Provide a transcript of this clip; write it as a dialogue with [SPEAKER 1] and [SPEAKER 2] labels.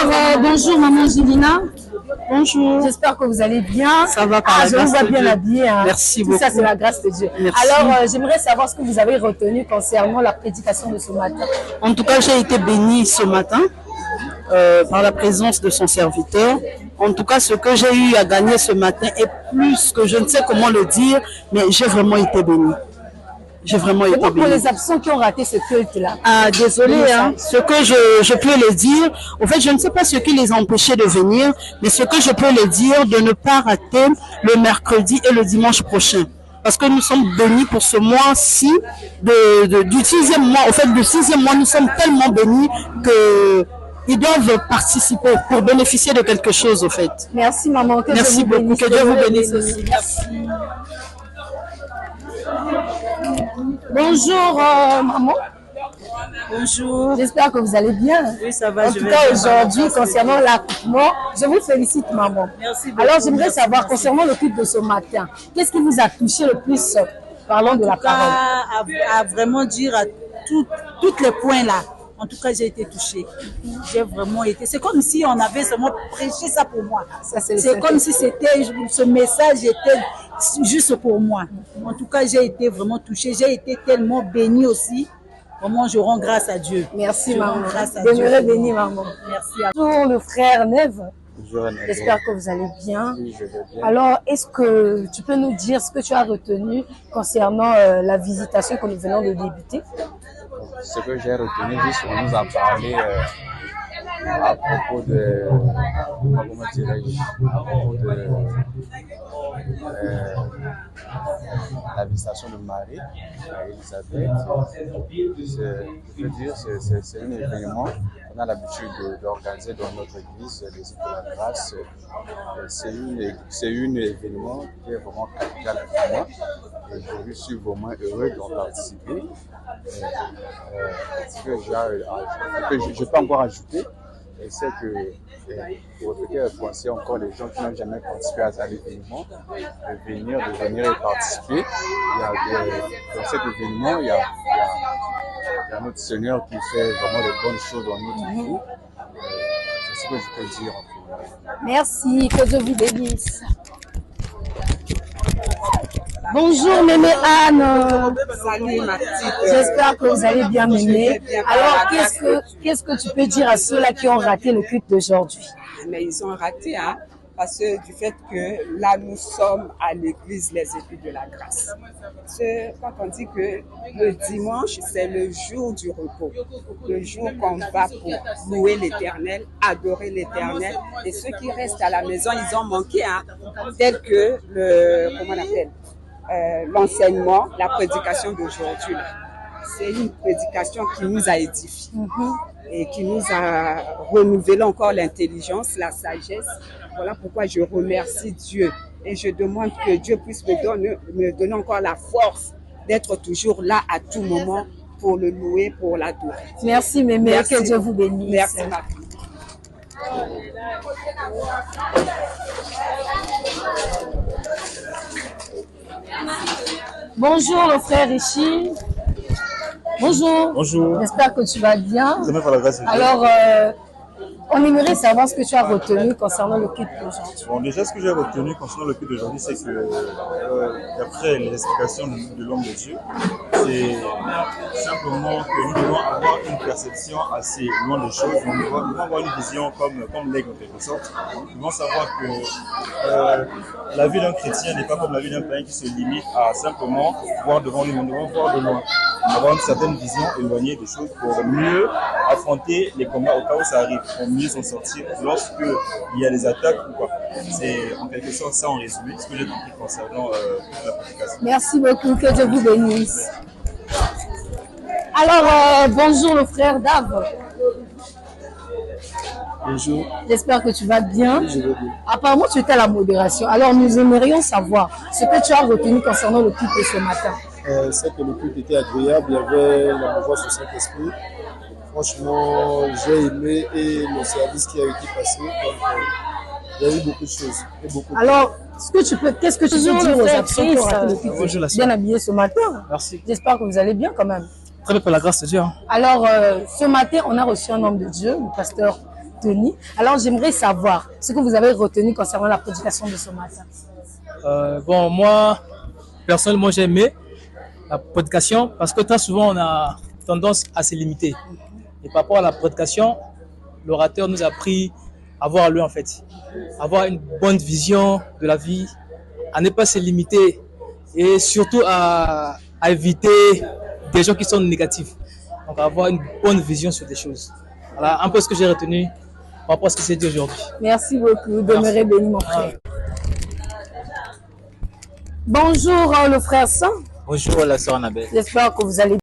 [SPEAKER 1] Alors, bonjour maman Julina.
[SPEAKER 2] Bonjour.
[SPEAKER 1] J'espère que vous allez bien.
[SPEAKER 2] Ça va par la grâce de Dieu.
[SPEAKER 1] Je vous vois bien habillée. Hein.
[SPEAKER 2] Merci
[SPEAKER 1] Tout
[SPEAKER 2] beaucoup.
[SPEAKER 1] ça, c'est la grâce de Dieu.
[SPEAKER 2] Merci.
[SPEAKER 1] Alors, j'aimerais savoir ce que vous avez retenu concernant la prédication de ce matin.
[SPEAKER 2] En tout cas, j'ai été bénie ce matin par la présence de son serviteur. En tout cas, ce que j'ai eu à gagner ce matin est plus que je ne sais comment le dire, mais j'ai vraiment été bénie. J'ai vraiment été bénie.
[SPEAKER 1] Pour les absents qui ont raté ce culte-là.
[SPEAKER 2] Ah, désolé, hein. Ce que je peux le dire, en fait, je ne sais pas ce qui les a empêchés de venir, mais ce que je peux le dire, de ne pas rater le mercredi et le dimanche prochain. Parce que nous sommes bénis pour ce mois-ci, du 6e mois. En fait, du 6e mois, nous sommes tellement bénis que ils doivent participer pour bénéficier de quelque chose, au fait.
[SPEAKER 1] Merci, maman. Que
[SPEAKER 2] Merci beaucoup.
[SPEAKER 1] bénisse.
[SPEAKER 2] Que Dieu vous bénisse aussi. Merci.
[SPEAKER 1] Bonjour, maman.
[SPEAKER 2] Bonjour.
[SPEAKER 1] J'espère que vous allez bien.
[SPEAKER 2] Oui, ça va.
[SPEAKER 1] En tout cas, aujourd'hui, concernant l'accouchement, je vous félicite, maman.
[SPEAKER 2] Merci beaucoup.
[SPEAKER 1] Alors, j'aimerais savoir, concernant le culte de ce matin, qu'est-ce qui vous a touché le plus, parlant de la parole?
[SPEAKER 3] À vraiment dire à tous les points là. En tout cas, j'ai été touchée. J'ai vraiment été. C'est comme si on avait seulement prêché ça pour moi. C'est comme si c'était ce message était juste pour moi. En tout cas, j'ai été vraiment touchée. J'ai été tellement bénie aussi. Vraiment, je rends grâce à Dieu.
[SPEAKER 1] Merci, maman.
[SPEAKER 3] Grâce à Dieu.
[SPEAKER 1] Béni, maman.
[SPEAKER 3] Merci à
[SPEAKER 1] Bonjour, le frère Neve.
[SPEAKER 4] Bonjour,
[SPEAKER 1] j'espère que vous allez bien.
[SPEAKER 4] Oui, je vais bien.
[SPEAKER 1] Alors, est-ce que tu peux nous dire ce que tu as retenu concernant la visitation que nous venons de débuter?
[SPEAKER 4] Ce que j'ai retenu, juste on nous a parlé à propos de, comment dirais-je, à propos de la visitation de Marie à Élisabeth. Je veux dire, c'est un événement qu'on a l'habitude d'organiser dans notre église, les îles de la grâce. C'est un événement qui est vraiment capital pour moi. Et je suis vraiment heureux d'en participer. Ce que je peux encore ajouter, c'est que pour peut-être penser encore les gens qui n'ont jamais participé à l'événement, de venir et participer. Dans cet événement, il y a notre Seigneur qui fait vraiment de bonnes choses dans notre vie. C'est ce que je peux dire.
[SPEAKER 1] Merci, que Dieu vous bénisse. Bonjour Mémé Anne.
[SPEAKER 5] Salut ma petite.
[SPEAKER 1] J'espère que vous allez bien Mémé. Alors qu'est-ce que tu peux dire à ceux-là qui ont raté le culte d'aujourd'hui?
[SPEAKER 5] Mais ils ont raté, hein, parce que du fait que là nous sommes à l'église Les Épis de la Grâce. Quand on dit que le dimanche c'est le jour du repos, le jour qu'on va pour louer l'Éternel, adorer l'Éternel, et ceux qui restent à la maison ils ont manqué, hein, tel que l'enseignement, la prédication d'aujourd'hui. C'est une prédication qui nous a édifiés et qui nous a renouvelé encore l'intelligence, la sagesse. Voilà pourquoi je remercie Dieu et je demande que Dieu puisse me donner encore la force d'être toujours là à tout moment pour le louer, pour l'adorer.
[SPEAKER 1] Merci Mémé, merci. Que Dieu vous bénisse.
[SPEAKER 5] Merci Marie.
[SPEAKER 1] Bonjour le frère Richie. Bonjour.
[SPEAKER 4] Bonjour.
[SPEAKER 1] J'espère que tu vas bien.
[SPEAKER 4] Ça me fait la grâce de Dieu.
[SPEAKER 1] Alors, on aimerait savoir ce que tu as retenu concernant le culte d'aujourd'hui.
[SPEAKER 4] Bon, déjà, ce que j'ai retenu concernant le culte d'aujourd'hui, c'est que, d'après les explications de l'homme de Dieu, c'est simplement que nous devons avoir une perception assez loin des choses. Nous devons avoir une vision comme l'aigle en quelque sorte. Nous devons savoir que la vie d'un chrétien n'est pas comme la vie d'un païen qui se limite à simplement voir devant lui. Nous devons voir de loin, avoir une certaine vision éloignée des choses pour mieux affronter les combats au cas où ça arrive, pour mieux s'en sortir lorsque il y a des attaques ou quoi. C'est en quelque sorte ça en résumé ce que j'ai compris concernant la prédication.
[SPEAKER 1] Merci beaucoup, que Dieu vous bénisse. Alors, bonjour le frère Dave.
[SPEAKER 4] Bonjour.
[SPEAKER 1] J'espère que tu vas bien.
[SPEAKER 4] Oui, je vais bien.
[SPEAKER 1] Apparemment, tu étais à la modération. Alors, nous aimerions savoir ce que tu as retenu concernant le culte de ce matin.
[SPEAKER 4] C'est que le culte était agréable, il y avait la voix sur Saint-Esprit. Franchement, j'ai aimé et le service qui a été passé. Donc, il y a eu beaucoup de choses.
[SPEAKER 1] Alors, qu'est-ce que tu peux dire aux absents qui ont raté le culte bien habillé ce matin?
[SPEAKER 4] Merci.
[SPEAKER 1] J'espère que vous allez bien quand même.
[SPEAKER 4] Très bien, par la grâce de Dieu.
[SPEAKER 1] Alors, ce matin, on a reçu un homme de Dieu, le pasteur retenu. Alors, j'aimerais savoir ce que vous avez retenu concernant la prédication de ce matin.
[SPEAKER 6] Bon, moi, personnellement, j'ai aimé la prédication parce que très souvent, on a tendance à se limiter. Et par rapport à la prédication, l'orateur nous a appris à voir lui, en fait. Avoir une bonne vision de la vie, à ne pas se limiter et surtout à éviter des gens qui sont négatifs. Donc, avoir une bonne vision sur des choses. Voilà un peu ce que j'ai retenu par rapport à ce que c'est dit aujourd'hui.
[SPEAKER 1] Merci beaucoup. Demeurez béni, mon frère. Bonjour, le frère Saint.
[SPEAKER 7] Bonjour, la sœur Annabelle.
[SPEAKER 1] J'espère que vous allez